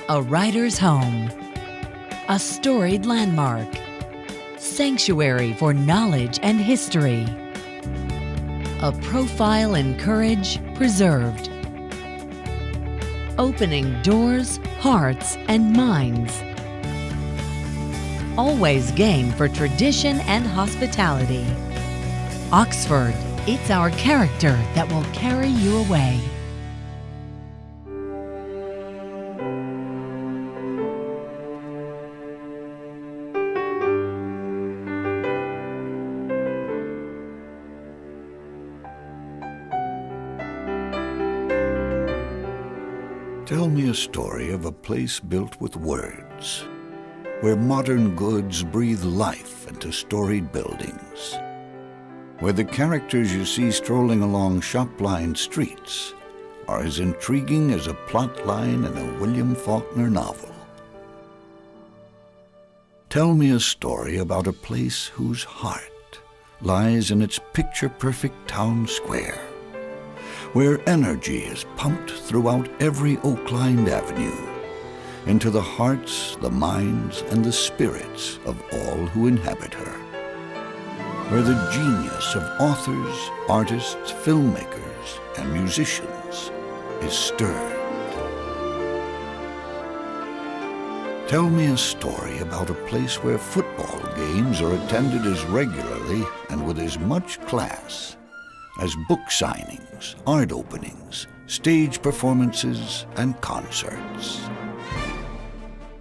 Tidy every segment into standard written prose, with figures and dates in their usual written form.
A writer's home. A storied landmark. Sanctuary for knowledge and history. A profile in courage preserved. Opening doors, hearts, and minds. Always game for tradition and hospitality. Oxford, it's our character that will carry you away. Tell me a story of a place built with words, where modern goods breathe life into storied buildings, where the characters you see strolling along shop-lined streets are as intriguing as a plot line in a William Faulkner novel. Tell me a story about a place whose heart lies in its picture-perfect town square, where energy is pumped throughout every oak-lined avenue, into the hearts, the minds, and the spirits of all who inhabit her, where the genius of authors, artists, filmmakers, and musicians is stirred. Tell me a story about a place where football games are attended as regularly and with as much class as book signings, art openings, stage performances, and concerts.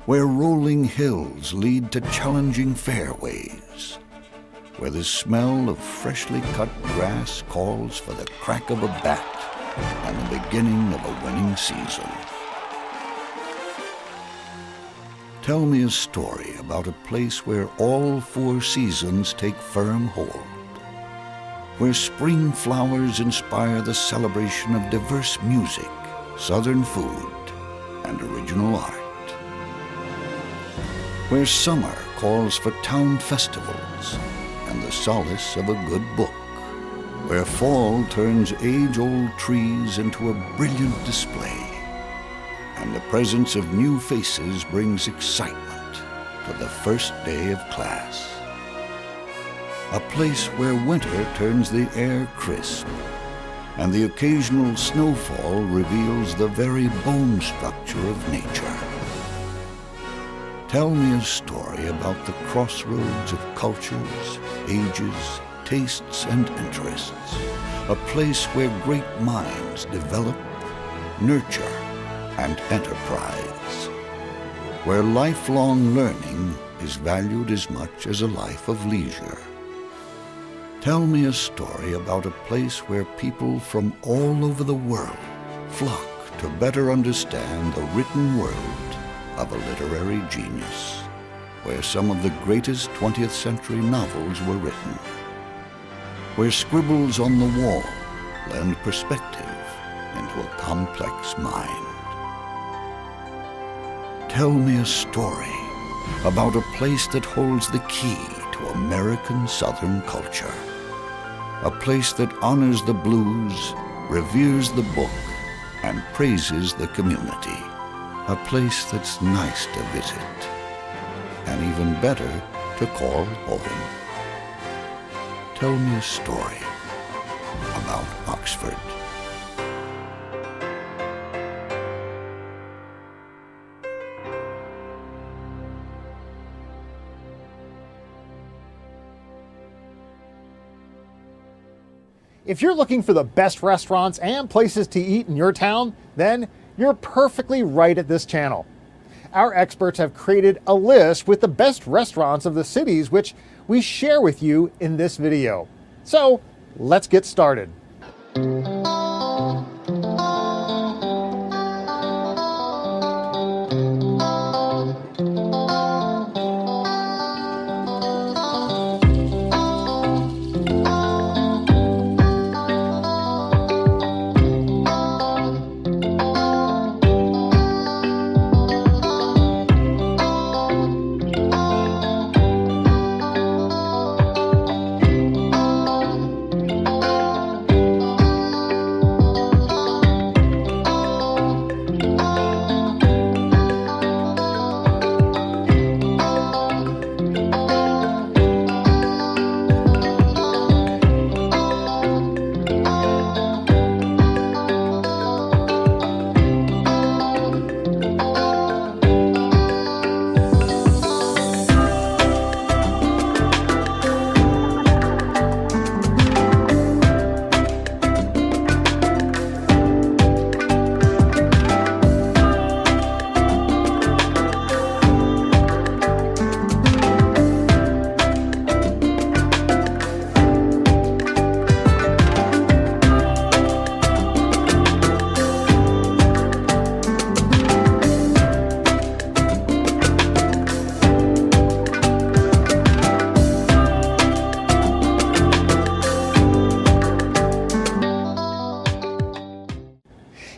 Where rolling hills lead to challenging fairways, where the smell of freshly cut grass calls for the crack of a bat and the beginning of a winning season. Tell me a story about a place where all four seasons take firm hold, where spring flowers inspire the celebration of diverse music, southern food, and original art, where summer calls for town festivals and the solace of a good book, where fall turns age-old trees into a brilliant display, and the presence of new faces brings excitement to the first day of class. A place where winter turns the air crisp, and the occasional snowfall reveals the very bone structure of nature. Tell me a story about the crossroads of cultures, ages, tastes, and interests. A place where great minds develop, nurture, and enterprise. Where lifelong learning is valued as much as a life of leisure. Tell me a story about a place where people from all over the world flock to better understand the written word of a literary genius, where some of the greatest 20th century novels were written, where scribbles on the wall lend perspective into a complex mind. Tell me a story about a place that holds the key to American Southern culture. A place that honors the blues, reveres the book, and praises the community. A place that's nice to visit, and even better to call home. Tell me a story about Oxford. If you're looking for the best restaurants and places to eat in your town, then you're perfectly right at this channel. Our experts have created a list with the best restaurants of the cities, which we share with you in this video. So let's get started.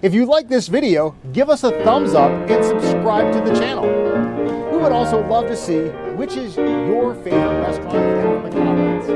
If you like this video, give us a thumbs up and subscribe to the channel. We would also love to see which is your favorite restaurant down in the comments.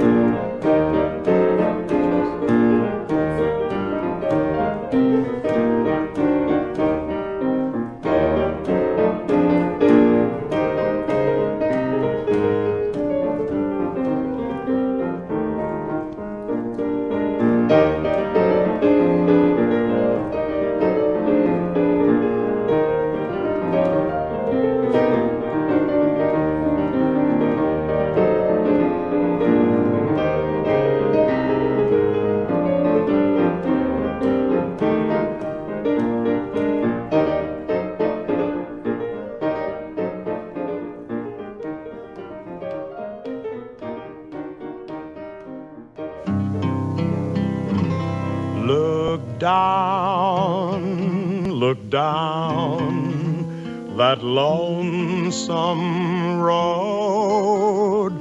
Look down that lonesome road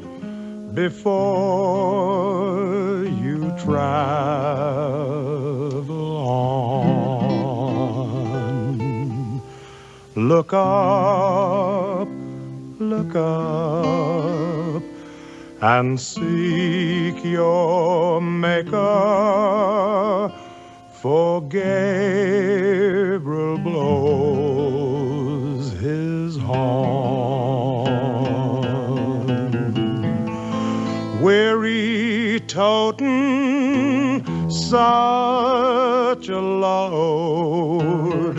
before you travel on. Look up, and seek your Maker. For Gabriel blows his horn, weary totin' such a load,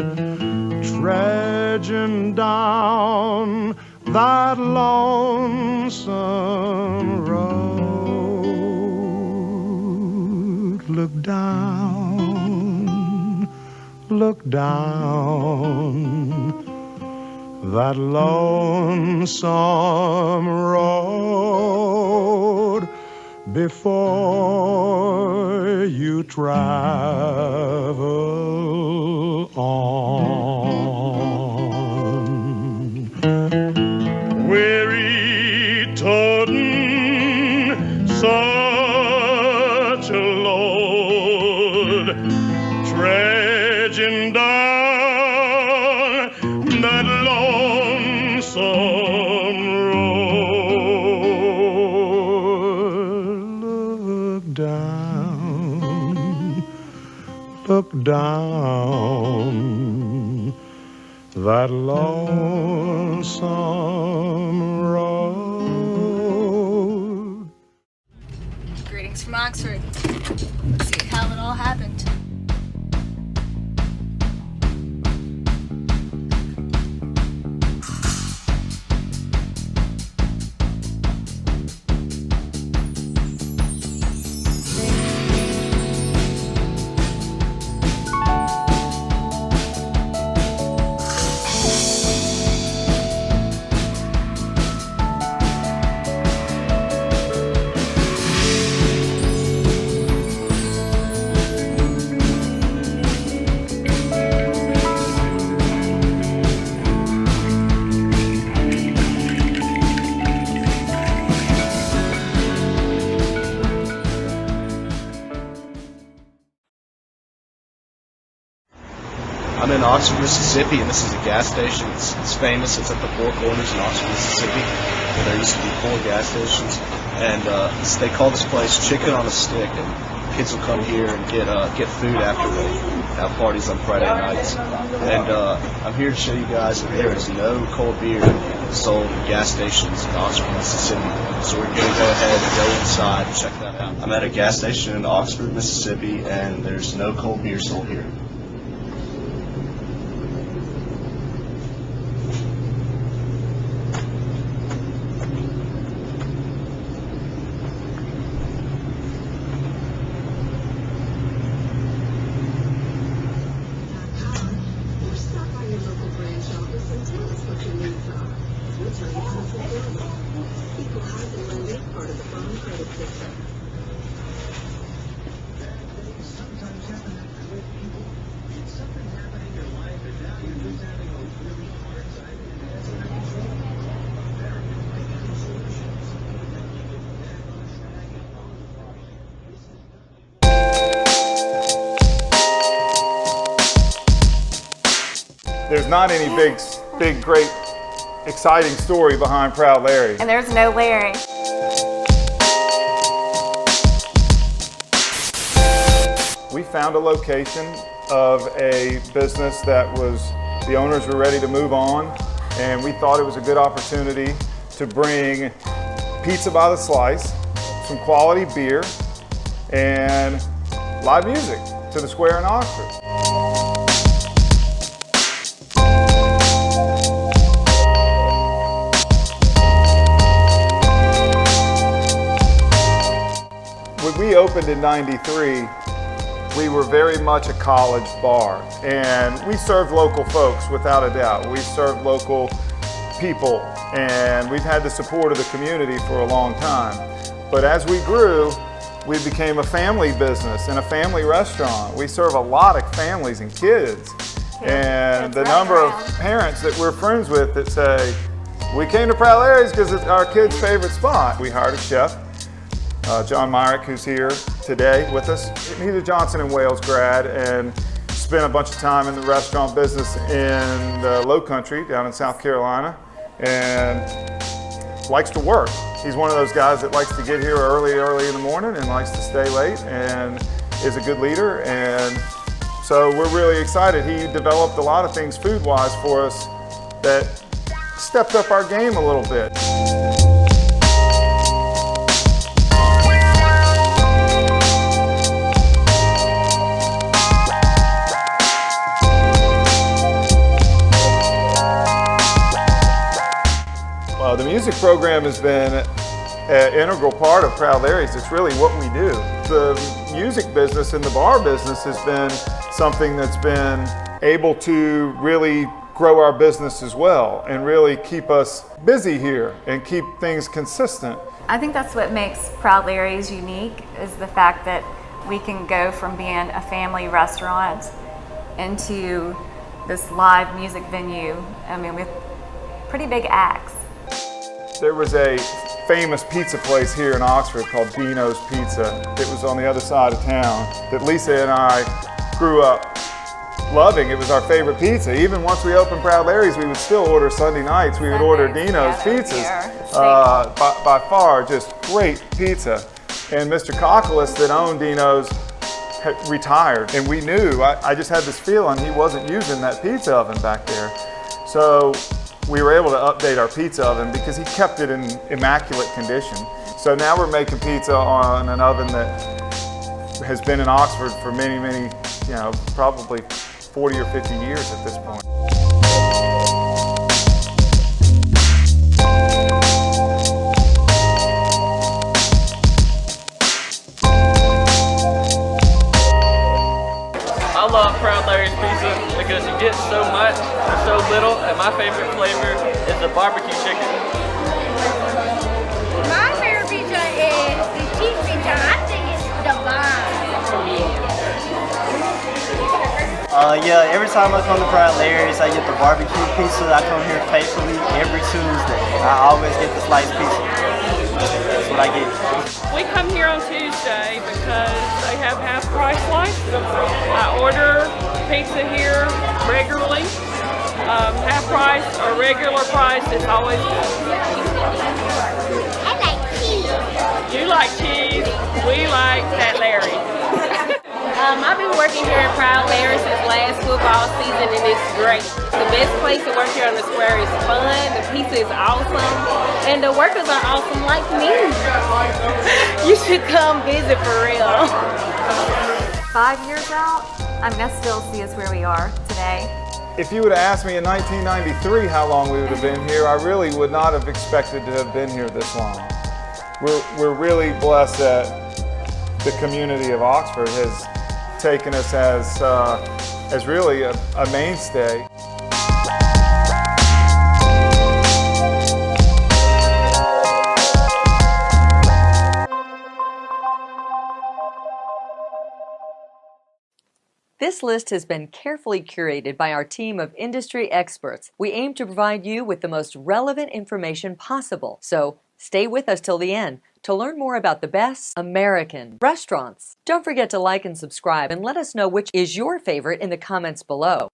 trudging down that lonesome road. Look down that lonesome road before you travel on. Weary totin' such a load, dredging down that lonesome road. Look down that lonesome road. Greetings from Oxford. Let's see how it all happened. I'm in Oxford, Mississippi, and this is a gas station. It's famous. It's at the Four Corners in Oxford, Mississippi, where there used to be 4 gas stations. And they call this place Chicken on a Stick. And kids will come here and get food after they have parties on Friday nights. And I'm here to show you guys that there is no cold beer sold at gas stations in Oxford, Mississippi. So we're going to go ahead and go inside and check that out. I'm at a gas station in Oxford, Mississippi, and there's no cold beer sold here. not any big, great, exciting story behind Proud Larry's. And there's no Larry. We found a location of a business that the owners were ready to move on, and we thought it was a good opportunity to bring pizza by the slice, some quality beer, and live music to the square in Oxford. When we opened in '93, we were very much a college bar, and we served local folks without a doubt. We served local people, and we've had the support of the community for a long time. But as we grew, we became a family business and a family restaurant. We serve a lot of families and kids, and the number of parents that we're friends with that say, we came to Proud Larry's because it's our kid's favorite spot. We hired a chef, John Myrick, who's here today with us. He's a Johnson & Wales grad and spent a bunch of time in the restaurant business in the Low Country down in South Carolina, and likes to work. He's one of those guys that likes to get here early in the morning and likes to stay late, and is a good leader. And so we're really excited. He developed a lot of things food-wise for us that stepped up our game a little bit. The music program has been an integral part of Proud Larry's. It's really what we do. The music business and the bar business has been something that's been able to really grow our business as well and really keep us busy here and keep things consistent. I think that's what makes Proud Larry's unique, is the fact that we can go from being a family restaurant into this live music venue, I mean, with pretty big acts. There was a famous pizza place here in Oxford called Dino's Pizza. It was on the other side of town that Lisa and I grew up loving. It was our favorite pizza. Even once we opened Proud Larry's, we would still order Sunday nights. We would order Dino's pizzas. By far, just great pizza. And Mr. Cockalis that owned Dino's had retired, and we knew, I just had this feeling he wasn't using that pizza oven back there. So we were able to update our pizza oven because he kept it in immaculate condition. So now we're making pizza on an oven that has been in Oxford for many, probably 40 or 50 years at this point. I love Proud Larry's Pizza because you get so much for so little, and my favorite flavor is the barbecue chicken. My favorite pizza is the cheese pizza. I think it's divine. Yeah, every time I come to Proud Larry's, I get the barbecue pizza. I come here faithfully every Tuesday. I always get the sliced pizza. That's what I get. We come here on Tuesday because they have half price slice. I order pizza here regularly. Half price or regular price is always good. I like cheese. You like cheese, we like that Larry. I've been working here at Proud Larry's since last football season, and it's great. The best place to work here on the square is fun, the pizza is awesome, and the workers are awesome like me. You should come visit for real. 5 years out, I mean, I still see us where we are today. If you would have asked me in 1993 how long we would have been here, I really would not have expected to have been here this long. We're really blessed that the community of Oxford has taken us as really a mainstay. This list has been carefully curated by our team of industry experts. We aim to provide you with the most relevant information possible. So stay with us till the end to learn more about the best American restaurants. Don't forget to like and subscribe, and let us know which is your favorite in the comments below.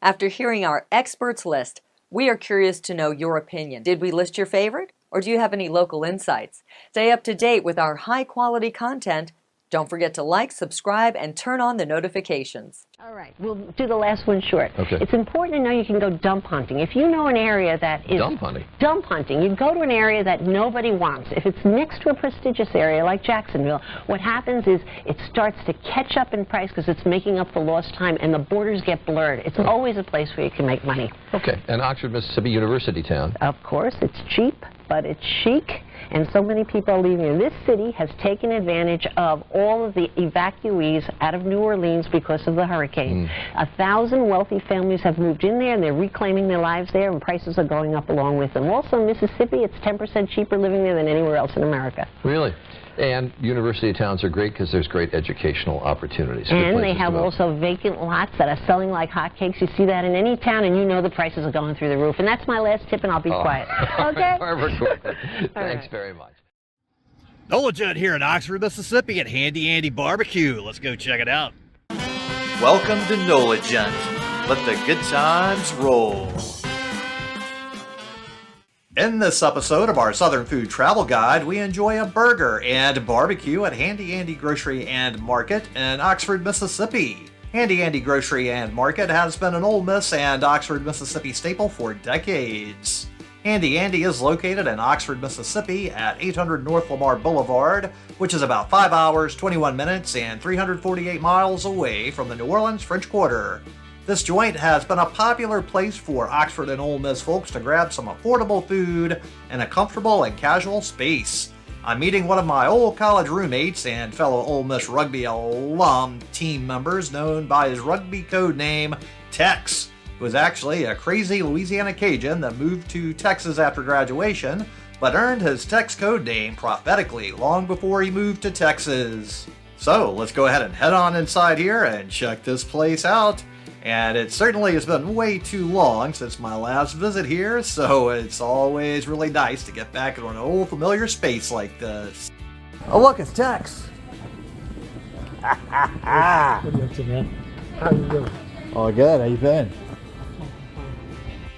After hearing our experts list, we are curious to know your opinion. Did we list your favorite, or do you have any local insights? Stay up to date with our high-quality content. Don't forget to like, subscribe, and turn on the notifications. All right, we'll do the last one short. Okay. It's important to know you can go dump hunting. If you know an area that is... Dump hunting? Dump hunting. You go to an area that nobody wants. If it's next to a prestigious area like Jacksonville, what happens is it starts to catch up in price because it's making up the lost time and the borders get blurred. It's always a place where you can make money. Okay, and Oxford, Mississippi, university town. Of course, it's cheap, but it's chic, and so many people are leaving. And this city has taken advantage of all of the evacuees out of New Orleans because of the hurricane. 1,000 wealthy families have moved in there, and they're reclaiming their lives there, and prices are going up along with them. Also, in Mississippi, it's 10% cheaper living there than anywhere else in America. Really? And university towns are great because there's great educational opportunities. And they have also vacant lots that are selling like hotcakes. You see that in any town, and you know the prices are going through the roof. And that's my last tip, and I'll be quiet. Okay? Thanks very much. Nola Judd here in Oxford, Mississippi at Handy Andy Barbecue. Let's go check it out. Welcome to Nola Judd. Let the good times roll. In this episode of our Southern Food Travel Guide, we enjoy a burger and barbecue at Handy Andy Grocery and Market in Oxford, Mississippi. Handy Andy Grocery and Market has been an Ole Miss and Oxford, Mississippi staple for decades. Handy Andy is located in Oxford, Mississippi at 800 North Lamar Boulevard, which is about 5 hours, 21 minutes, and 348 miles away from the New Orleans French Quarter. This joint has been a popular place for Oxford and Ole Miss folks to grab some affordable food in a comfortable and casual space. I'm meeting one of my old college roommates and fellow Ole Miss rugby alum team members known by his rugby code name, Tex, who is actually a crazy Louisiana Cajun that moved to Texas after graduation, but earned his Tex code name prophetically long before he moved to Texas. So let's go ahead and head on inside here and check this place out. And it certainly has been way too long since my last visit here, so it's always really nice to get back into an old familiar space like this. Oh look, it's Tex. What are you up to, man? How you doing? Oh good, how you been?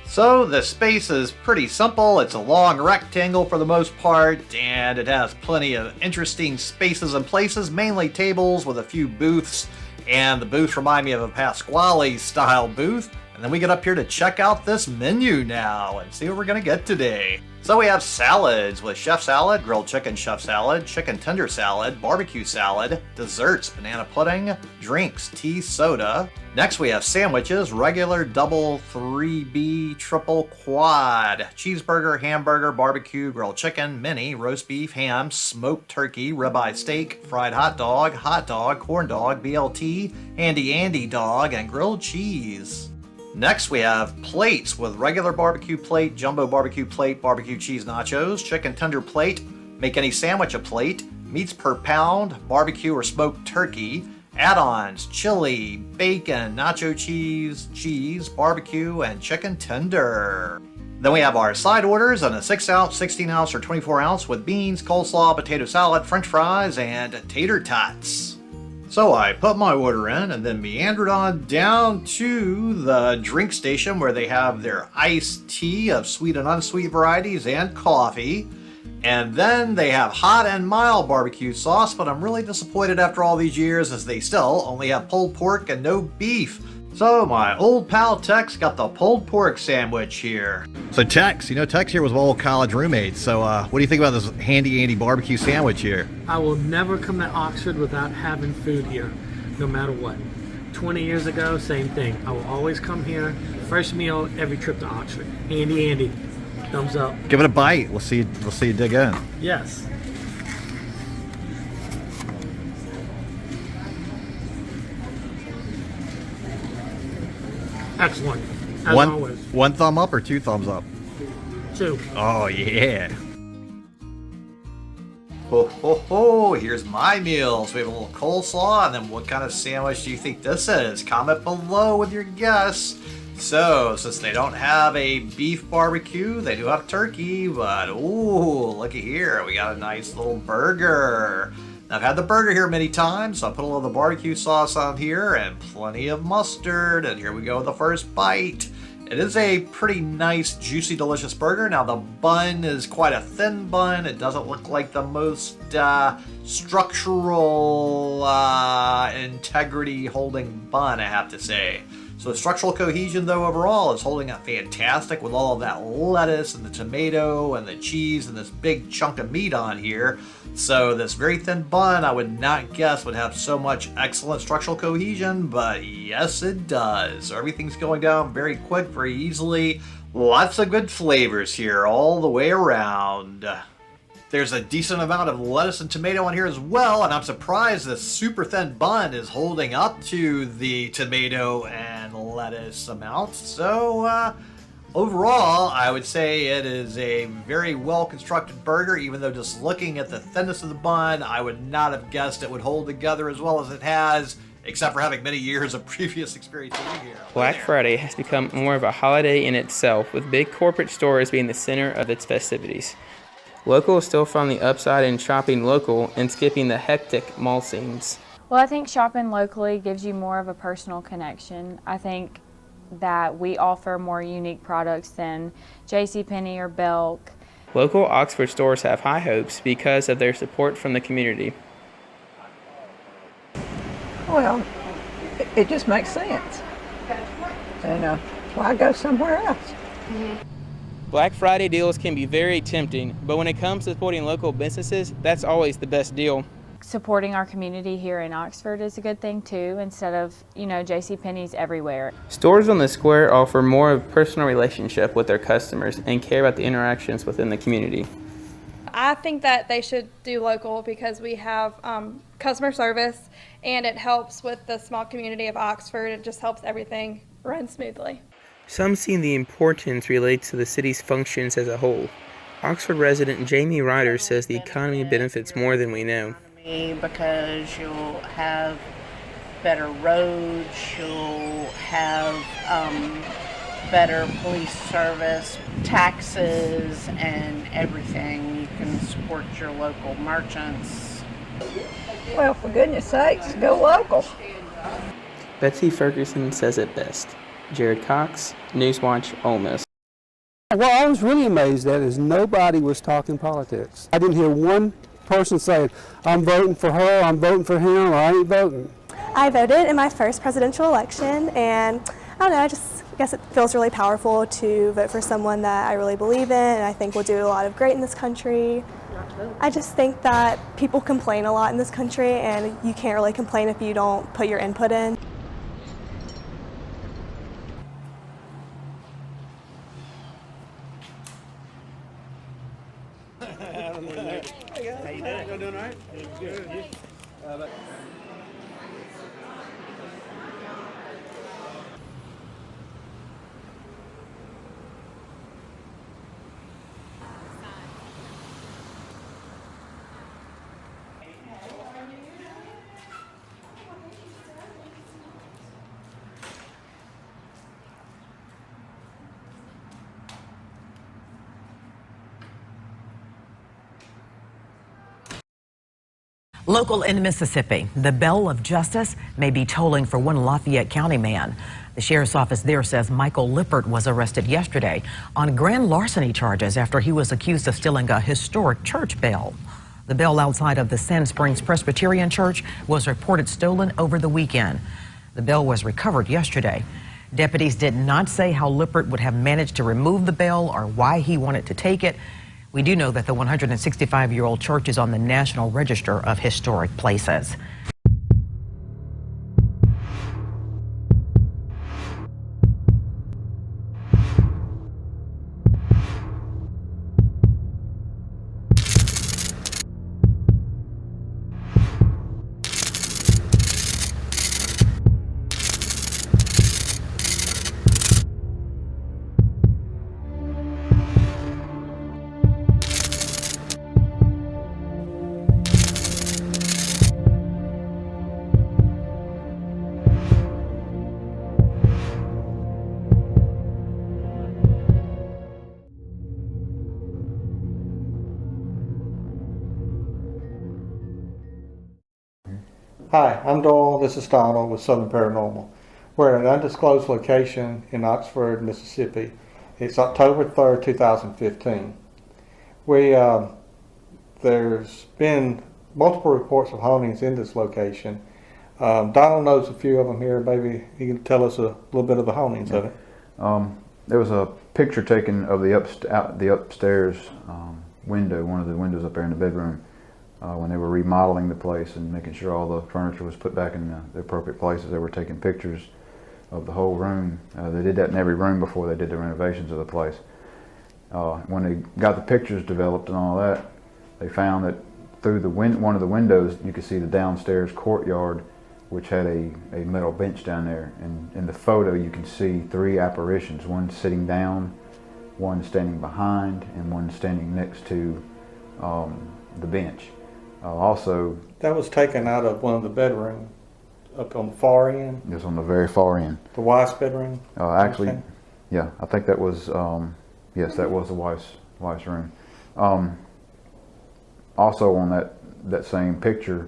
So the space is pretty simple. It's a long rectangle for the most part, and it has plenty of interesting spaces and places, mainly tables with a few booths. And the booth remind me of a Pasquale style booth. And then we get up here to check out this menu now and see what we're gonna get today. So we have salads with chef salad, grilled chicken chef salad, chicken tender salad, barbecue salad, desserts, banana pudding, drinks, tea, soda. Next we have sandwiches, regular, double, 3B, triple, quad, cheeseburger, hamburger, barbecue, grilled chicken, mini, roast beef, ham, smoked turkey, ribeye steak, fried hot dog, corn dog, BLT, Handy Andy dog, and grilled cheese. Next we have plates with regular barbecue plate, jumbo barbecue plate, barbecue cheese nachos, chicken tender plate, make any sandwich a plate, meats per pound, barbecue or smoked turkey, add-ons, chili, bacon, nacho cheese, barbecue, and chicken tender. Then we have our side orders in a 6-ounce, 16-ounce, or 24-ounce with beans, coleslaw, potato salad, french fries, and tater tots. So I put my order in and then meandered on down to the drink station where they have their iced tea of sweet and unsweet varieties and coffee. And then they have hot and mild barbecue sauce, but I'm really disappointed after all these years as they still only have pulled pork and no beef. So my old pal Tex got the pulled pork sandwich here. So Tex, Tex here was my old college roommate. So what do you think about this Handy Andy barbecue sandwich here? I will never come to Oxford without having food here, no matter what. 20 years ago, same thing. I will always come here. First meal every trip to Oxford. Handy Andy. Thumbs up. Give it a bite. We'll see you dig in. Yes. Excellent. As always. One thumb up or two thumbs up? 2. Oh, yeah. Ho, ho, ho. Here's my meals. We have a little coleslaw, and then what kind of sandwich do you think this is? Comment below with your guess. So, since they don't have a beef barbecue, they do have turkey, but ooh, looky here. We got a nice little burger. Now, I've had the burger here many times, so I'll put a little barbecue sauce on here and plenty of mustard. And here we go with the first bite. It is a pretty nice, juicy, delicious burger. Now, the bun is quite a thin bun. It doesn't look like the most structural integrity holding bun, I have to say. So the structural cohesion, though, overall is holding up fantastic with all of that lettuce and the tomato and the cheese and this big chunk of meat on here. So this very thin bun, I would not guess would have so much excellent structural cohesion, but yes, it does. So everything's going down very quick, very easily. Lots of good flavors here all the way around. There's a decent amount of lettuce and tomato on here as well, and I'm surprised this super thin bun is holding up to the tomato and lettuce amount. So overall, I would say it is a very well-constructed burger, even though just looking at the thinness of the bun, I would not have guessed it would hold together as well as it has, except for having many years of previous experience eating here. Black Friday has become more of a holiday in itself, with big corporate stores being the center of its festivities. Local is still finding the upside in shopping local and skipping the hectic mall scenes. Well, I think shopping locally gives you more of a personal connection. I think that we offer more unique products than JCPenney or Belk. Local Oxford stores have high hopes because of their support from the community. Well, it just makes sense. And why go somewhere else? Black Friday deals can be very tempting, but when it comes to supporting local businesses, that's always the best deal. Supporting our community here in Oxford is a good thing too, instead of, JCPenney's everywhere. Stores on the square offer more of a personal relationship with their customers and care about the interactions within the community. I think that they should do local because we have customer service and it helps with the small community of Oxford. It just helps everything run smoothly. Some see the importance relates to the city's functions as a whole. Oxford resident Jamie Ryder says the economy benefits more than we know. Because you'll have better roads, you'll have better police service, taxes, and everything. You can support your local merchants. Well, for goodness sakes, go local. Betsy Ferguson says it best. Jared Cox, Newswatch, Ole Miss. What I was really amazed at is nobody was talking politics. I didn't hear one person saying, I'm voting for her, I'm voting for him, or I ain't voting. I voted in my first presidential election, and I don't know, I guess it feels really powerful to vote for someone that I really believe in and I think will do a lot of great in this country. I just think that people complain a lot in this country, and you can't really complain if you don't put your input in. How you doing? You doing all right? Good. Local in Mississippi, the bell of justice may be tolling for one Lafayette County man. The sheriff's office there says Michael Lippert was arrested yesterday on grand larceny charges after he was accused of stealing a historic church bell. The bell outside of the Sand Springs Presbyterian Church was reported stolen over the weekend. The bell was recovered yesterday. Deputies did not say how Lippert would have managed to remove the bell or why he wanted to take it. We do know that the 165-year-old church is on the National Register of Historic Places. Hi, I'm Doyle. This is Donald with Southern Paranormal. We're at an undisclosed location in Oxford, Mississippi. It's October 3rd, 2015. There's been multiple reports of hauntings in this location. Donald knows a few of them here. Maybe he can tell us a little bit of the hauntings of it. There was a picture taken of the upstairs window, one of the windows up there in the bedroom, when they were remodeling the place and making sure all the furniture was put back in the appropriate places. They were taking pictures of the whole room. They did that in every room before they did the renovations of the place. When they got the pictures developed and all that, they found that through one of the windows you could see the downstairs courtyard, which had a metal bench down there. And in the photo you can see 3 apparitions, one sitting down, one standing behind, and one standing next to the bench. Also, that was taken out of one of the bedrooms up on the far end. It was on the very far end. The wife's bedroom. Actually, yeah, I think that was yes, that was the wife's room. Also on that same picture,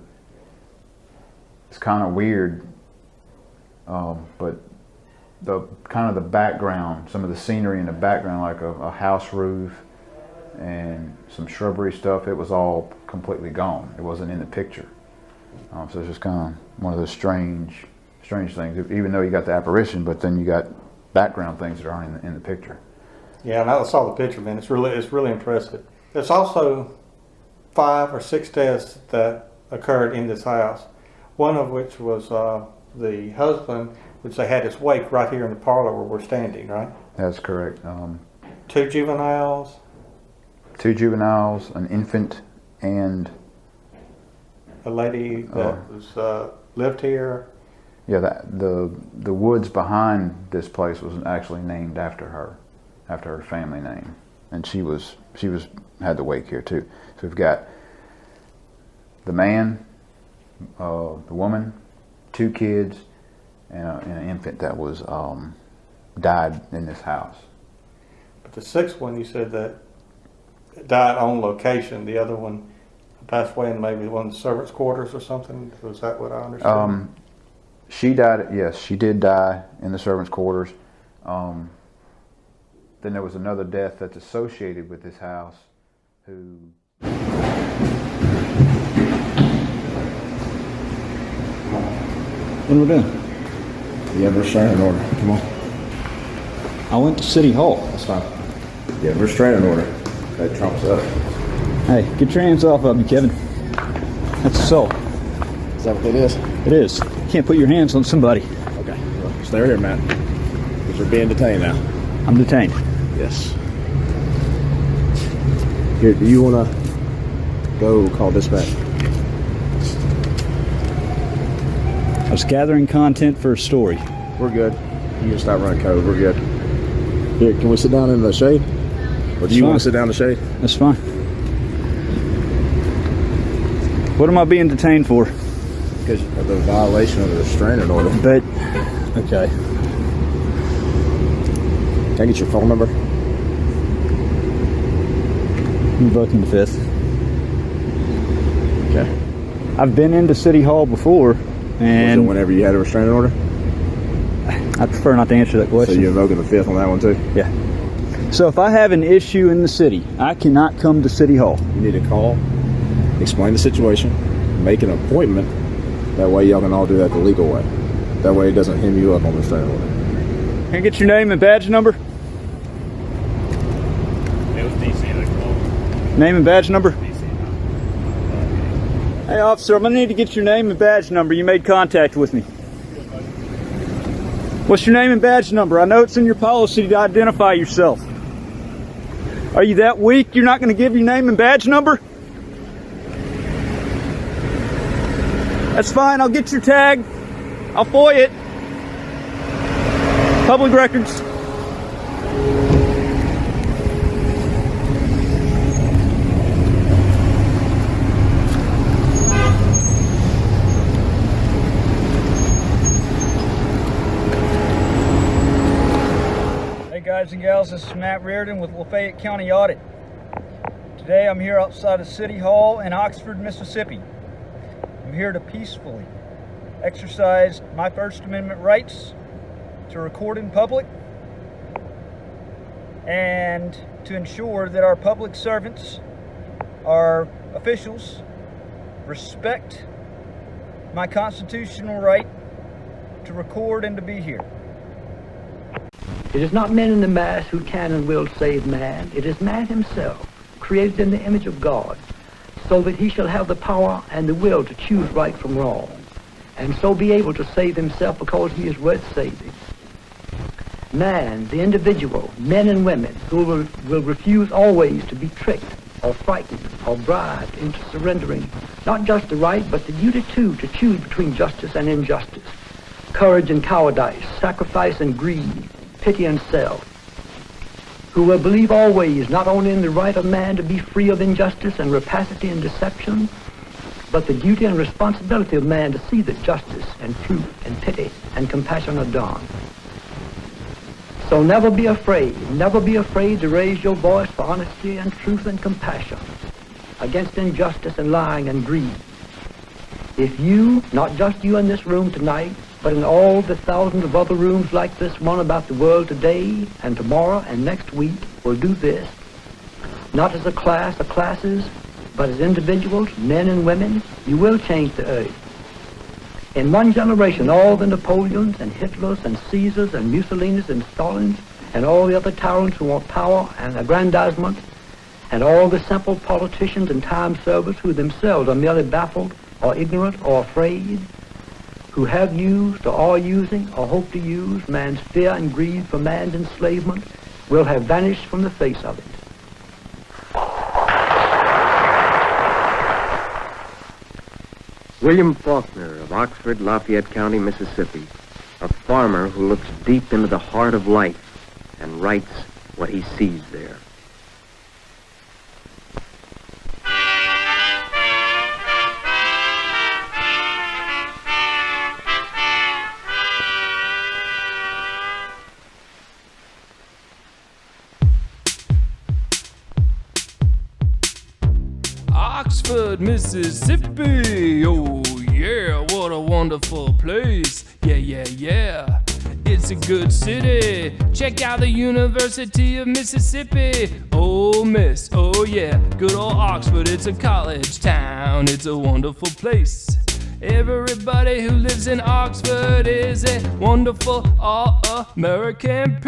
it's kind of weird, but the background, some of the scenery in the background, like a house roof and some shrubbery stuff, it was all completely gone. It wasn't in the picture. So it's just kind of one of those strange things. Even though you got the apparition, but then you got background things that aren't in the picture. Yeah, and I saw the picture, man. It's really impressive. There's also 5 or 6 deaths that occurred in this house. One of which was the husband, which they had his wake right here in the parlor where we're standing, right? That's correct. 2 juveniles. 2 juveniles, an infant, and a lady that was lived here. Yeah, the woods behind this place was actually named after her family name, and she had the wake here too. So we've got the man, the woman, 2 kids, and an infant that was died in this house. But the 6th one, you said that died on location. The other one passed away in maybe one of the servants' quarters or something. Was that what I understood? She died. Yes, she did die in the servants' quarters. Then there was another death that's associated with this house, who. What are we doing? You have a restraining order. Come on. I went to City Hall. That's fine. You have a restraining order. That trumps up. Hey, get your hands off of me, Kevin. That's assault. Is that what it is? It is. You can't put your hands on somebody. Okay. Well, stay here, Matt. Because you're being detained now. I'm detained. Yes. Here, do you want to go call dispatch? I was gathering content for a story. We're good. You can stop running code. We're good. Here, can we sit down in the shade? Or do you want to sit down in the shade? That's fine. What am I being detained for? Because of the violation of the restraining order. But, okay. Can I get your phone number? Invoking the 5th. Okay. I've been into City Hall before, and... Was it whenever you had a restraining order? I prefer not to answer that question. So you're invoking the 5th on that one too? Yeah. So if I have an issue in the city, I cannot come to City Hall. You need to call, explain the situation, make an appointment. That way y'all can all do that the legal way. That way it doesn't hem you up on the restraining order. Can I get your name and badge number? It was DC that called. Name and badge number? Hey officer, I'm gonna need to get your name and badge number. You made contact with me. What's your name and badge number? I know it's in your policy to identify yourself. Are you that weak you're not going to give your name and badge number? That's fine, I'll get your tag. I'll FOIA it. Public records. Guys and gals, this is Matt Reardon with Lafayette County Audit. Today I'm here outside of City Hall in Oxford, Mississippi. I'm here to peacefully exercise my First Amendment rights to record in public and to ensure that our public servants, our officials, respect my constitutional right to record and to be here. It is not men in the mass who can and will save man. It is man himself, created in the image of God, so that he shall have the power and the will to choose right from wrong, and so be able to save himself because he is worth saving. Man, the individual, men and women who will refuse always to be tricked or frightened or bribed into surrendering not just the right but the duty too to choose between justice and injustice, courage and cowardice, sacrifice and greed, pity and self, who will believe always not only in the right of man to be free of injustice and rapacity and deception, but the duty and responsibility of man to see that justice and truth and pity and compassion are done. So never be afraid to raise your voice for honesty and truth and compassion against injustice and lying and greed. If you, not just you in this room tonight, but in all the thousands of other rooms like this one about the world today and tomorrow and next week, will do this, not as a class or classes, but as individuals, men and women, you will change the earth. In one generation, all the Napoleons and Hitlers and Caesars and Mussolinis and Stalins and all the other tyrants who want power and aggrandizement, and all the simple politicians and time servers who themselves are merely baffled or ignorant or afraid, who have used or are using or hope to use man's fear and greed for man's enslavement, will have vanished from the face of it. William Faulkner of Oxford, Lafayette County, Mississippi, a farmer who looks deep into the heart of life and writes what he sees there. Oxford, Mississippi, oh yeah, what a wonderful place, yeah. It's a good city, check out the University of Mississippi. Ole Miss, oh yeah, good old Oxford, it's a college town, it's a wonderful place. Everybody who lives in Oxford is a wonderful all-American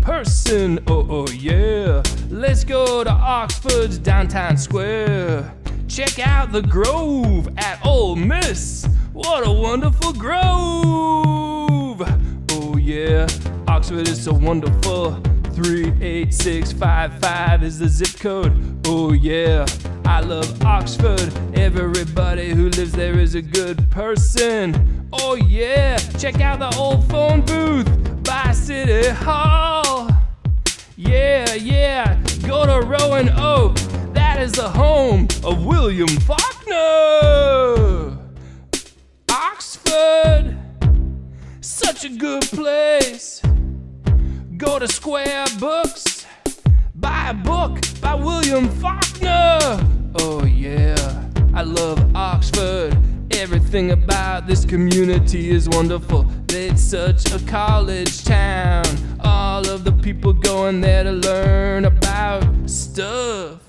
person, oh yeah. Let's go to Oxford's downtown square. Check out the Grove at Ole Miss. What a wonderful grove! Oh yeah, Oxford is so wonderful. 38655 is the zip code. Oh yeah, I love Oxford. Everybody who lives there is a good person. Oh yeah, check out the old phone booth by City Hall. Yeah, go to Rowan Oak. That is the home of William Faulkner. Oxford, such a good place. Go to Square Books, buy a book by William Faulkner. Oh yeah, I love Oxford. Everything about this community is wonderful. It's such a college town. All of the people going there to learn about stuff.